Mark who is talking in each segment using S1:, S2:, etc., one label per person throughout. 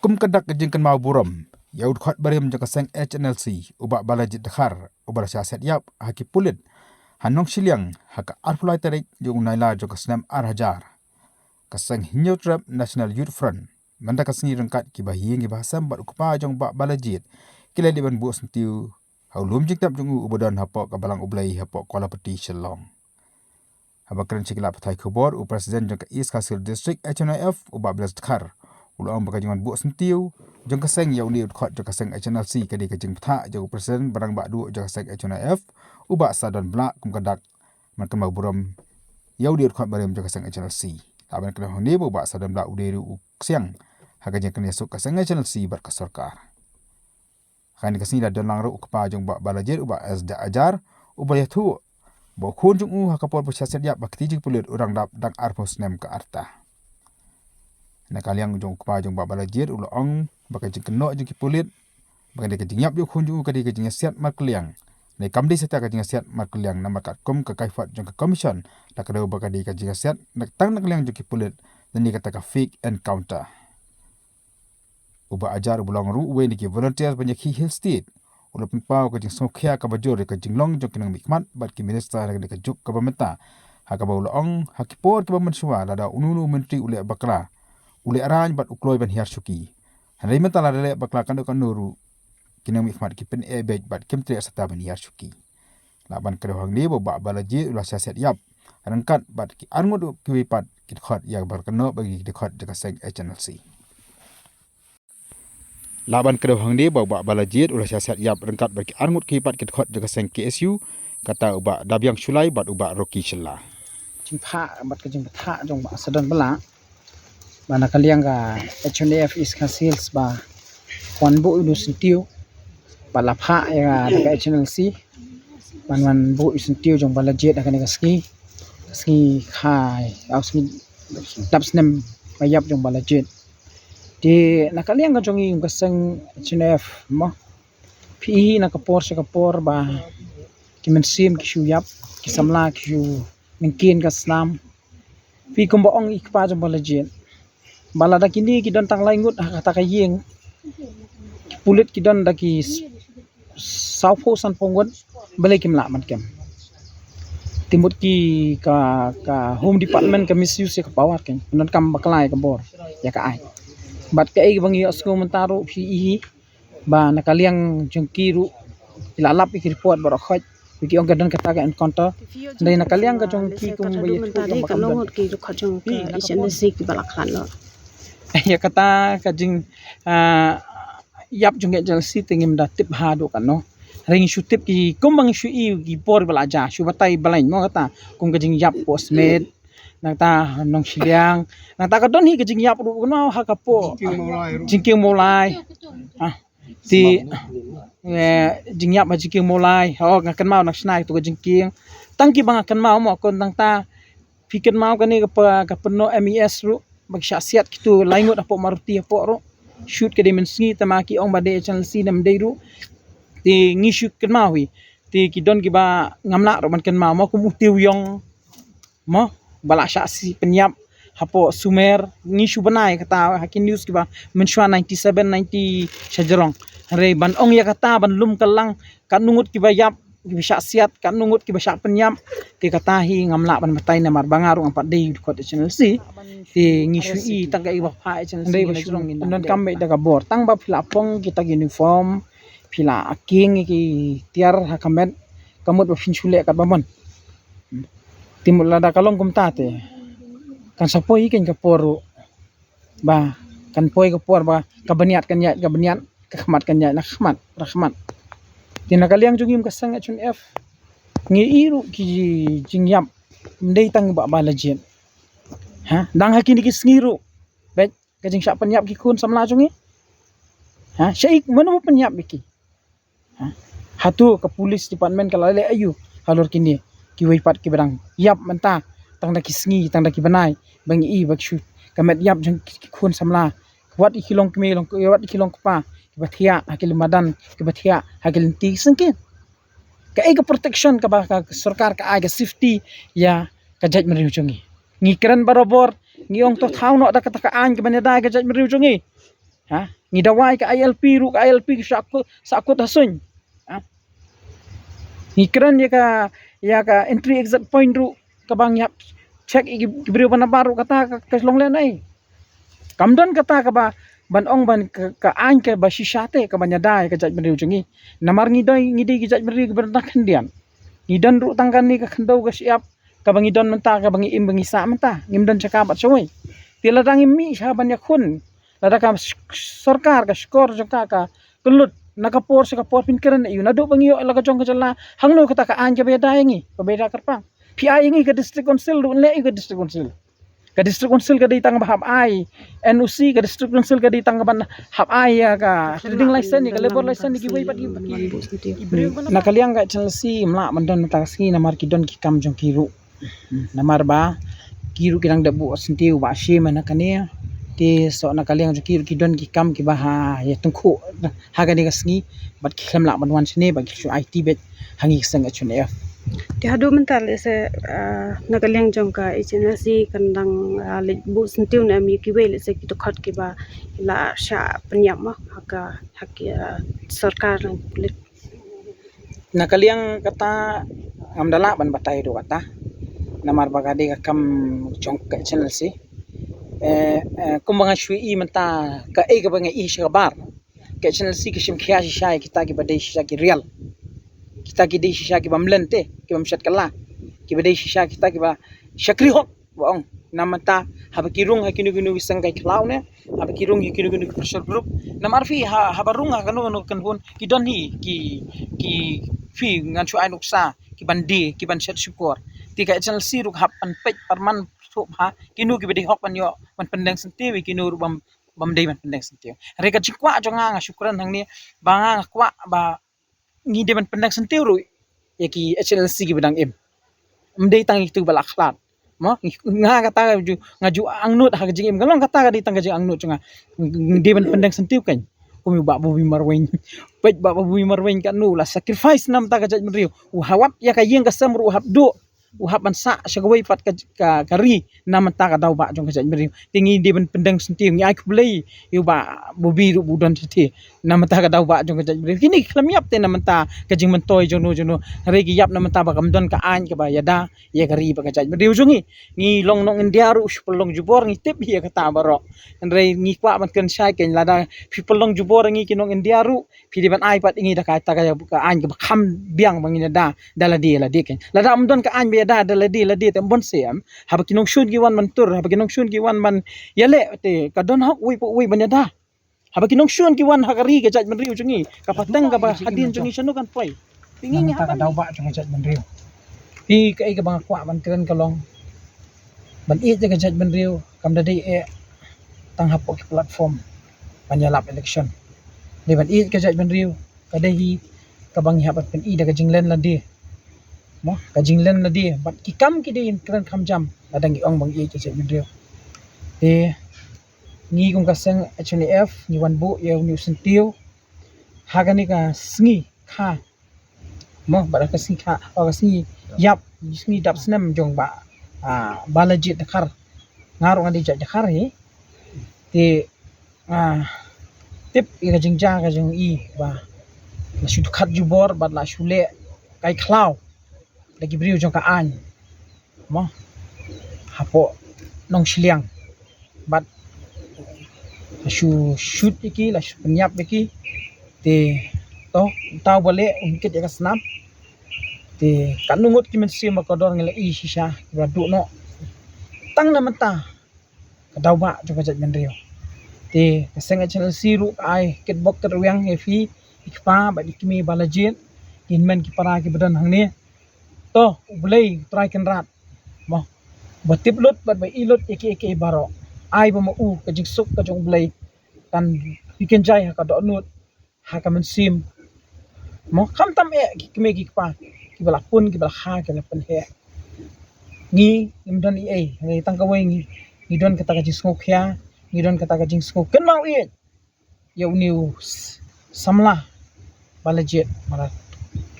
S1: kum kadak jengkan mau buram yaud khot barem jaka seng HNLC ubak balajit dakhar ubal siaset yap haki pulit hanong siliang haka arfulai tarik jung naila jaka senam arhajar kaseng hinyo trap National Youth Front manda kasngi rengkat ki bahiing ki bahasam bat ukpa jong bak balajit kila diban bu sentiu haulum jiktap jungu ubadan hapok kabalang ublai hapok kuala peti Shillong. Habakran cikilap patai kubor u presiden jangka East Kasil District HNIF ubak belas dakhar ulang bakajangan bu sentiu jang kaseng yau ni khot jang kaseng HNLC kadi kajing pata jang presiden barang bak du jang kaseng HNIF ubak sadan blak kum kadak man kemau buram yau ni khot barem jang kaseng HNLC taban kena honi ubak sadan blak uderu siang hagajang kena sok kaseng HNLC bar kasorkar kan kasini dah dalang ru ukpa jang bak balajir ubak asda ajar ubak yatu bo khun jung hakapor persiaset yap bakti jing pulit urang dap dak arpos nem ke arta na kaliang jong kpa jong ba balajir ulo ong baka jing kenok jing kipulit baka de jing yap yo khun jung kadi jing siat mar kaliang nei kamdi seta ka jing siat mar kaliang nama kat kom ka kaifat jong ka commission dak do baka de jing siat nak tang nak kaliang jong kipulit dan ni kata ka fake encounter uba ajar bulong ru we ni ki volunteer banyak hill state ulo pimpau ka jing sokhya ka bajor ka jing long jong kinang mikmat bat ki minister ka juk ka bameta haka ba ulo ong hakipor ka bamensua lada ununu menteri ule bakra ule arany bat ukloi ban hiar suki hanai mentala dele bakla kan nuru kinang mikmat ki pen ebej bat kimtre sata ban hiar suki laban kerehang ni bo ba balaji ulah siaset yap rangkat bat ki arngut ki wipat ki khot ya barkano bagi ki khot jaka seng HNLC laban kerehang ni bo ba balaji ulah siaset yap rangkat bagi arngut ki wipat ki khot jaka seng KSU kata uba dabyang sulai bat uba roki shilla
S2: jingpha bat ka jingpha jong ba sadan bala mana kaliang ka HNF East Kasils ba konbo udu sentiu bala pha ya ka HNLC man bu sentiu jong bala jet ka ni ski khai aus ni tapsnem mayap jong bala jet di nakaliang ka jong yung kaseng HNF mo pi na kapor sa kapor ba kimensim kisuyap kisamla kisu mungkin ka snam pi kumbaong ikpa jong bala jet balada kini kidon tang laingut kata kayeng pulit kidon daki saupo san ponggon balik kim lakman kem timut ki ka home department ka misuse ka pawat ken non kam baklai ka bor ya ka ai bat ka ai bangi asko mentaro pi ba nakaliang jengkiru ilalap ki report bar khoj ki ong gadan kata ka encounter dai nakaliang ka jengki kum bayet
S3: ka longot ki khojong ka HNLC ki balakhan lo
S2: ya kata kajing yap jungge jalsi tingim da tip hado kan no ring shutip ki kumbang shui ki por balaja shu batai balain mo kata kum kajing yap postmate nata nong siliang nata kadon hi kajing yap ru no hakapo jingking mulai ti jing yap jingking mulai ngakan mau nak snai tu jingking tangki bang akan mau mo kon tang ta pikir mau kan ni ka peno MES ru bagsyasiat kitu laingot apo maruti apo ro shoot ke dimensi tamaki ong bade HNLC nam deiru ti ngishu kenmawi ti kidon kiba ngamna ro man kenma mo kumutiu yong mo bala syasi penyap hapo sumer ngishu banai kata hakin news kiba menshwa 97 90 shajarong re ban ong ya kata ban lum kelang kan nungut kiba yap bisa siat kan nungut ki basa penyam ti katahi ngamla ban matai na marbangarung ampat dei ko HNLC ti ngisui tangga iba pa HNLC dei basurong non kambe daga bor tang ba pila pong kita uniform pila aking ki tiar hakamet kamut ba finchule kat bamon timul lada kalong kumtate kan sapoi ken kaporo ba kan poi kapor ba kabaniat kan ya kabaniat kahmat kan ya nakmat rahmat tinakaliang jungim kasang HNF ngiiru ki jingyap ndai tang ba balajen dang hakini ki sngiru bet kajing sya penyap ki kun samla jungi syaik mana mo penyap biki hatu ke polis department kalale ayu halor kini ki wipat ki barang yap menta tang da ki sngi tang da ki banai bangi i bakshu kamet yap jung ki kun samla wat ikilong kmelong wat ikilong pa bathia hakil madan ke bathia hakil ti sengkin ka ega protection ka ba ka sarkar ka aga safety ya ka jaj meriu jungi ngi keren barobor ngi ong to thau no da ka an ke baneda ka jaj meriu jungi ngidawai ka ILP ru ka ILP sakut hasun. Ngikran ya ka entry exit point ru kabang yap check gibriu bana baru kata ka long len ai. Kamdan kata ka ba ban ong ban ka an ka ba shisate ka banya dai ka jaj beriu jungi. Namar ngidai ki jaj beriu berdak kendian. Ngidan ru tangkan ni ka khandau ka siap ka bangi don menta ka bangi im bangi sa menta ngimdan cakabat soi. Tila dangi mi saban yakun lada ka sarkar ka skor jaka ka kelut nakapor sa kapor pinkiran na yun nado bangi yo laga jong ka jala hangno kata ka anja beda yangi ka beda karpang PI yangi ka district council do le ka district council ka di tang bahab ai NUC ka district council ka di tang ban hab ai ya ka trading license ni ka labor license ni giwai pati nakaliang ka chalsi mla mandan taksi namar kidon ki kam jong kiru namar ba kiru kirang dabu sentiu ba shi mana kania te so nakaliang jong kiru kidon ki kam ki baha ya tungku haga ni kasngi bat ki kham la ban wan sine ba ki shu IT bet hangi sang achun F
S3: Di hadu mental se nagaliang jong ka HNLC kandang le bu sentiu na mi ki we le se ki to khot ki ba la sha penyam ma haka sarkar nang pulit
S2: nakaliang kata amdala ban batai do kata namar bagade ka kam jong ka channel si kumbanga shui menta ka ka banga shabar ka channel si kishim khia shai kita ki badai shisha ki real kita ki dei shisha ki bamlente ki bamshat kala ki badai shisha kita ki ba shakri hok bong namata haba kirung hakinu ginu wisang kai klau ne haba kirung hakinu ginu pressure group namar fi haba rung kanu kan pun ki don hi ki fi ngan chu ai nuksa ki bandi ki ban shat syukur tiga channel si ruk hap an pej parman so ha kinu ki badai hok pan yo man pendang sentiwi kinu ru bam dei man pendang sentiwi reka cikwa jonga syukuran hang ni banga kwa ba ngi de man pendang sentiwi ru ya ki channel si ki bedang em mdei tang itu balaklat mo nga kata ngaju angnut ha jing em galong kata di tang jing angnut cunga de man pendang sentiwi kan kumi ba bu marwen pej ba bu marwen kan nu la sacrifice nam ta gajat mriu hawap ya ka yeng ka samru habdo uhapan sa syagawai pat ka kari nam ta ka daw ba jong ka mriu tingi de ban pendang sentiwi ngi ak blai yu ba bobi ru budan ti nam ta ka daw ba jong ka mriu kini klam yap te nam ta ka jing man toy jono re gi yap nam ta ba kam don ka an ka ba yada ya kari ba ka mriu jongi ngi long nong india ru long jubor ngi tip ya ka ta baro re ngi kwa ban kan sai ken lada long jubor ngi kinong india ru pi de ban ai pat ngi da ka ta ka an ka kham biang bang ina da dala di ken lada am don ka an be da la di tem bon sem haba kinong shun gi wan man tur haba kinong shun gi wan man yale te ka don hok wi banya da haba kinong shun gi wan hakari ke jaj man riu jungi ka patang ka ba hadin jungi sanu kan poi tingin ni haba daw ba jungi jaj man riu pi ka ka bang kwa man kren ka long ban i ka jaj man riu kam da dei tang hapok platform panyalap election de ban i ka jaj man riu ka dei ka bang habat pen i da ka jinglen la di mo kajinglen na di bat kikam ki din kran kham jam adang gi ong bang ye che video te ngi kum kasang HNF ni wan bu ye new sentiu hagani ka sngi kha mo bara ka sngi kha o ka sngi yap sngi dap snam jong ba balaji dakhar ngaro ngadi ja dakhar he te tip ka jingja ka jong i ba la shu khat jubor bat la shule kai khlau lagi beriu jong ka an mo hapo nong shiliang bat shu shoot iki la shu penyap iki te to taw bale ungkit ya snap te kanungut ki men sim ko dor ngela i shisha ba du no tang na mata ka daw ba jong ka jat men rio te kaseng channel siru ai kit bok ter wiang hefi ikpa ba dikmi balajin inmen ki para ki badan hang ni to ulay try kan rat mo batip lot bat bay ilot iki baro ai ba mau ka jigsuk ka jong ulay tan iken jay ha ka do nut ha ka man sim mo kam tam kime ki pa ki bala pun ki bala ha ka pen he ngi imdan ni tang ka way ngi don ka ta ka jingsuk ya ngi don ka ta ka jingsuk kan mau ya new samla balajet mara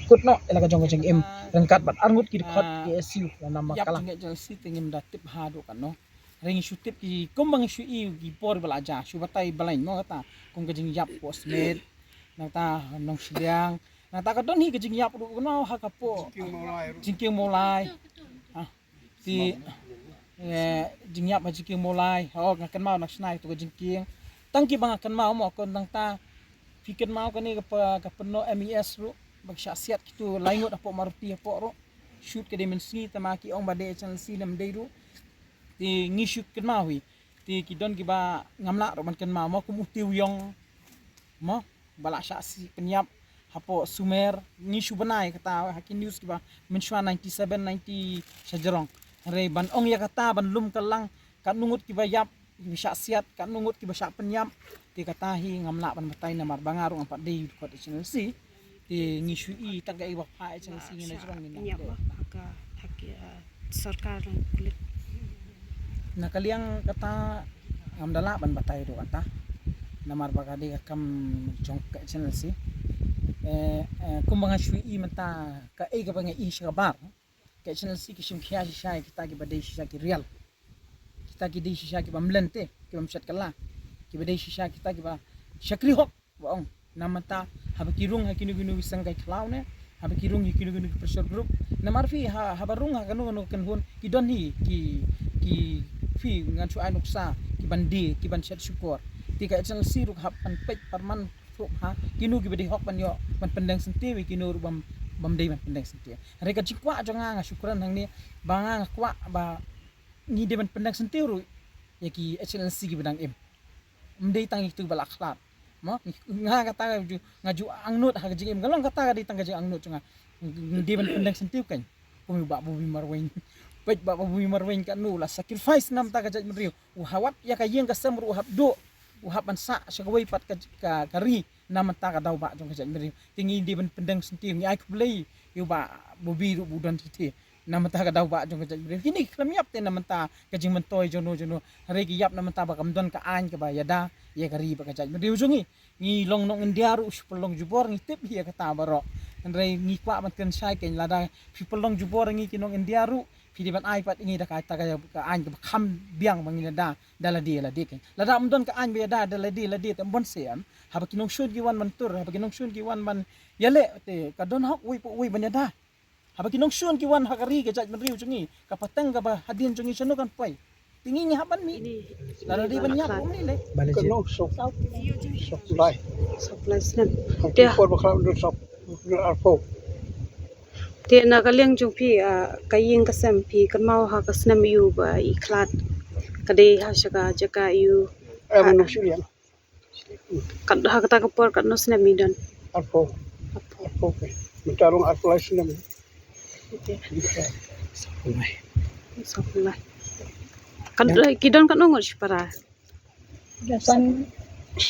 S2: kut no elaga jong jeng em rengkat bat arngut ki khot ki SU na nama kala nge jeng si tingim da tip ha do kan no ring shutip ki kumbang shui ki por belaja shubatai balain mo kata kung kajing yap po smed nata nong silyang nata kadon hi kajing yap ru no hakapo jingking mulai ti jing yap jingking mulai ngakan mau nak snai tu jingking tangki bang akan mau mo kon tang ta fikir mau kani ka peno MES ru bag syasiat kitu laingot apo maruti apo ro shoot ke dimensi tamaki ong bade channel si nam deiru ti ngisuk ken mawi ti kidon ki ba ngamla ro man ken mo kumutiu yong mo bala syasi penyap hapo sumer ngisu benai kata hakin news ki ba menshwa 97 90 sajerong re ban ong ya kata ban lum kelang kan nungut ki ba yap bisa siat kan nungut ki ba syak penyap ti kata hi ngamla ban batai na mar bangarung ampat dei ko channel si ti ngisui tagai ba pa channel si ngina jerong ni
S3: penyap haka haki sarkar kulit
S2: na kaliang kata ngamdala ban batai do kata namar bagadi kam jong ka channel si kumbangan shui mata ka ka bang i shikabar ka channel si kishim khya shai kita ki badai shisha ki real kita ki dei shisha ki bamlente ki bamshat kala ki badai shisha kita ki ba shakri hok baong namata habakirung hakinu gunu wisang kai klau ne habakirung hakinu gunu pressure group namar fi habarung hakanu kan ki don hi ki fi ngan chu anuksa ki bandi ki ban shat syukur ti ka channel si ruk hap an pej parman fuk ha kinu ki bedi hok ban yo ban pendeng senti wi kinu bam dei ban pendeng senti re ka jikwa jonga nga syukuran hang ni banga kwa ba ni de ban pendeng senti ru ya ki channel si ki bedang mdei tang itu balak khlat mo nga kata ngaju angnut ha jing galong kata di tang jing angnut jonga di ban pendeng senti kan kumi ba bu marwain pej ba bu marwain kan nu la sacrifice nam ta ka jaj mriu hawat ya ka yeng ka samru hab do uhap bansa syagawai pat ka kari nama ta ka daw ba jong ka meri tingi di ben pendeng senti ngi ai kublei yu ba bobi ru budan titi nama ta ka daw ba jong ka meri kini klam yap te nama ta ka jing mentoy jono hari ki yap nama ta ba kamdon ka an ka ba yada ya kari ba ka meri ujungi ngi long nong indiaru pelong jubor ngi tip hi ka ta baro andre ngi kwa man kan sai ken lada pelong jubor ngi kinong indiaru pidi ban iPad ingi da ka ta ka an ka kham biang mangina da dala dia la dik la da mdon ka an be da dala dia tem bon seam ha ba kinong shun ki wan man tur ha ba kinong shun ki wan man yale te ka don hok wi ban da ha ba kinong shun ki wan ha kari ka jaj man riu chungi ka pateng ka ba hadin chungi chano kan pai tingi nya haban mi la di ban nya ni le
S4: Kano sok lai
S3: supply snap
S4: dia por bakal dur sok dur arpo
S3: te na kaliang jong pi kaying kasam pi kan mau ha kasnam yu ba iklat kade ha shaka jaka yu
S4: manu silian
S3: kan ha kata kapor kan no snam midan
S4: arpo ke mentarung arpo lai sinam
S3: supply kan kidon kan ngor para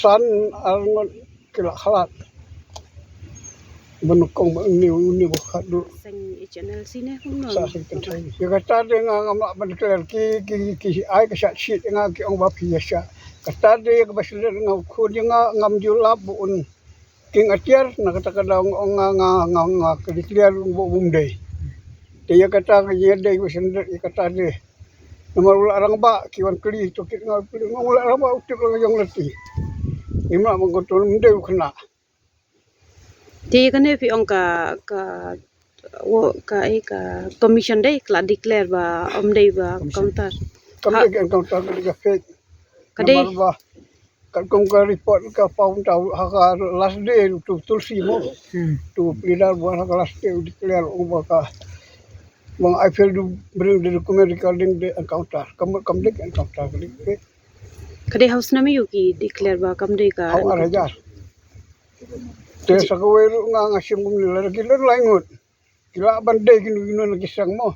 S4: san arngon kila khalat benukong ni buka dur
S3: sang channel sini hum
S4: sa sin kentai ya kata de nga ngam ban kler ki ai ka shat shit nga ki ong ba pi ya sha kata de ka basle nga khu de nga ngam julap bu un king atiar na kata kada ong nga ka dikliar bu bumde de ya kata ka ye de ku sender ya kata de nomor arang ba ki wan kli to ki nga ngul arang ba utip nga yong leti imra mangotol mde khna
S3: te kan fi ong ka commission dei kla declare ba om dei ba counter
S4: kami ke counter ka fake
S3: Kade
S4: ba kan kong ka report ka paun tahu haka last day tu tulsi mo tu pilih buat haka last day declare ubah ka bang I feel to bring the document recording the encounter kamu dek encounter
S3: kade house nami yuki declare ba kam dei ka
S4: how are jar te sakawe nga ngasim kum nila kila laingut kila bandai kinu lagi sang mo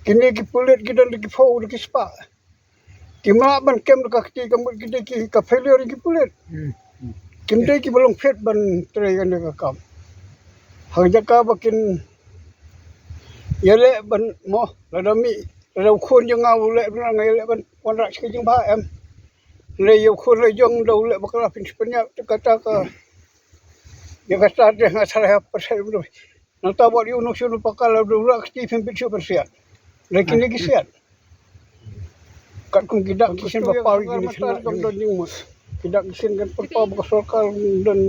S4: kini ki pulit kita lagi fau lagi spa kima ban kem ka kti kamu kita ki ka failure ki pulit kimde ki belum fit ban tray kan ka kam hangja ka bakin yele ban mo ladami ladau khun jeng ngau le ban ngele ban konrak sekejeng ba em le yo khun le jong do le bakala pin penya kata ka ya kata de ngasara pasal bro nata buat yo no sunu pakal do rak ti pin pichu persiat lekin lagi siat kat kung kidak kisin bapawi gini kena dong don yung kidak kisin kan perpa bakasokal dan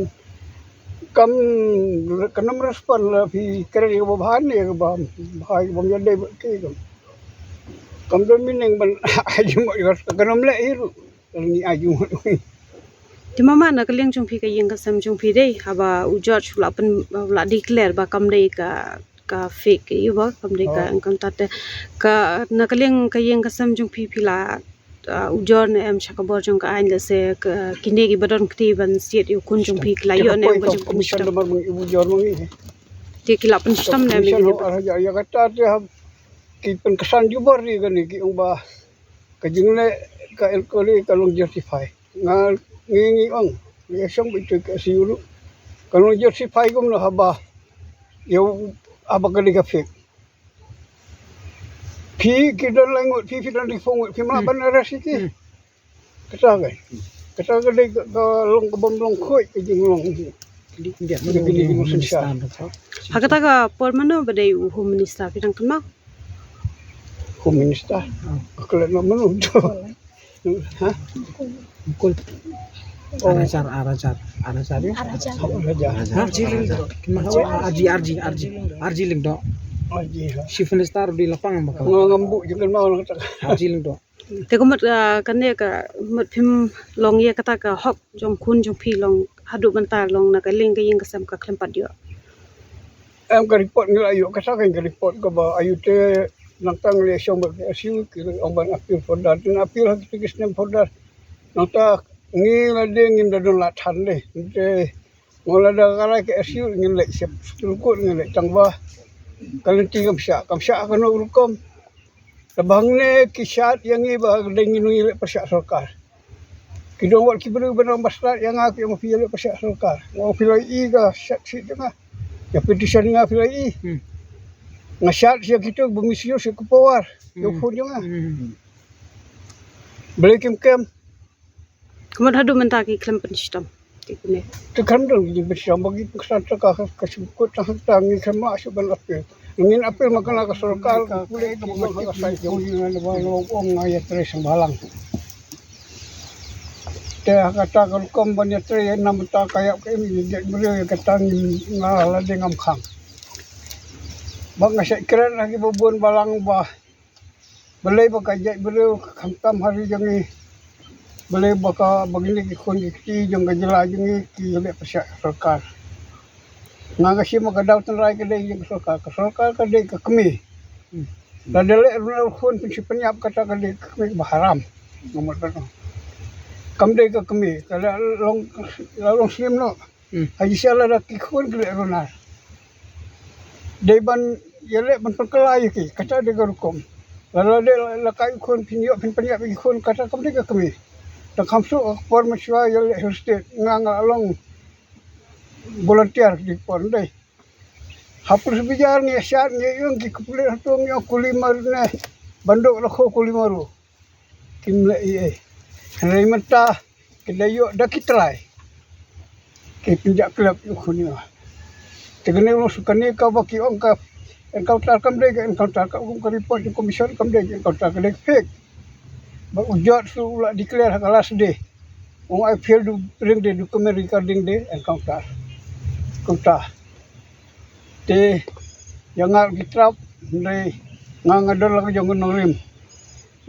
S4: kam kanam respon la fi kere ko bahan ni ko ba bahay bom yade ke kam don mineng ban aju mo kanam la iru ni aju mo
S3: Di mama nak kalian jumpi ka yang kasam jumpi deh, haba ujat shula pen la declare ba kam deh ka fake you ba kam deh ka engkau tate ka nak kalian ka yang kasam jumpi pila ujar ne em chakabor jong ka ain se kini gi badon kti ban siet yu kun jumpi kla yo ne ba jum
S4: komisyon nomor ibu jor mangi
S3: ti kila pen stam ne mi
S4: komisyon araja ya kata dia ki pen kesan jubor ni kan ki umba ka jingle ka elkoli kalung justify ngal ngi ong ya song bitu ka siuru kalung justify gum no haba yo aba ka diga fake pi kita lengut pi dan difongut pi ma ban rasiki kata ka dei ka long ka bom long khoi ka jing long
S3: hakata ka por mano ba dei home minister pidang kan mau
S4: home minister akala no manu ha
S2: Kul. Arajar ya. Arji ling do. Chief Minister di lapangan bakal.
S4: Ngambu jangan mau kata
S2: Arji ling do.
S3: te ko mat kan ne ka mat phim long ye kata ka hok jong kun jong phi long hadu bantar long na ka ling ka yang kasam ka klempat yo
S4: em ka report ni ayu kata kan ka report ka ba ayu te nantang le syong ba asiu ki ong ban appeal for that tin appeal ha ki kisnem for that nanta ngi la de ngin da don la than le te ngola da kala ke asiu ngin le sep tulkut ngin le tangba kalin tingam sya ka no rukom tabang ne kisat yang ni ba dengin ni le pasya sarkar kidong wat kibru benang basrat yang aku yang fi le pasya sarkar ngo fi i ga syak si tengah ya petition nga fi i ngasat sia kita bemisio si kupawar yo phone nga beli kem
S3: kemat hadu menta ki klempat sistem ti ne
S4: tekan dong di bersam bagi pesan ka kasukut tang ni kema asuban apel ingin apel makana ka sarkar boleh ka mga sai yo ni ba ong ngaya tres balang te kata kan kom banyak tre nam ta kayak ke mi je bere kata ngala de ngam khang bang ngasai keren lagi bobon balang ba belai baka je bere khamtam hari jangi belai baka begini ki kon ki jong ga jela jangi ki le pasya sarkar ngaga si makadaw tan rai ka de jong sarkar ka de ka kami da dele ru khon penyap kata ka de kami baharam nomor kan kam de ka kami kala long sim no haji sala da ki khon kle ronar de ban yele ban perkelai ki kata de ka rukom lalu de la kai khon penyap ki khon kata kam de ka kami ta khamsu por maswa yele hosted nganga long volunteer di por de hapus bijar ni syar ni yung ki kupule hatong yo kulimar ne bandok rakho kulimaru kimle ie Hari mata kita yuk dah kita try. Kita pinjak kelab yuk kunia. Tegane lo sukani kau baki ongkap. Engkau tarkam dek, engkau tarkam kau report di komisioner kam dek, engkau tarkam dek fake. Ba ujat su la declare kalas de. Ong I feel du ring de document recording de engkau tar. Kau tar. Te jangan kitrap de ngangadol lagi jangan norim.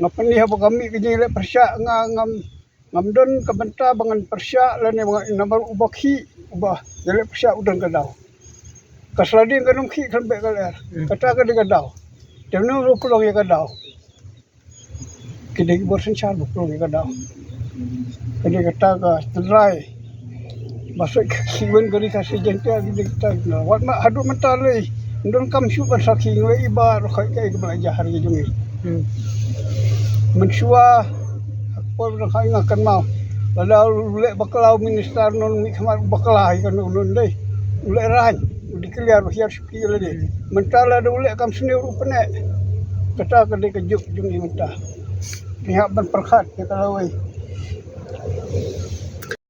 S4: Ngapan ni haba kami kini le persya ngam don kabenta bangan persya le ni mga inabar ubakhi ubah le persya udan kadau kasladi kanum khi kan be kaler kata ka de kadau temno ro kulong ye kadau kide borsen char kulong ye kadau kide kata ka trai masuk siwen gari kasih jenta kide kita wat ma hadu mentale don kam syu ban sakhi le ibar khai kai belajar hari jungi mensua apa nak ingatkan mau lalu lek bakalau minister non mi khamar bakalai kan non dei lek ran dikeliar hiar ski le de mentala de lek kam seni rupane kata ka de kejuk jungi minta pihak ban perkhat kalau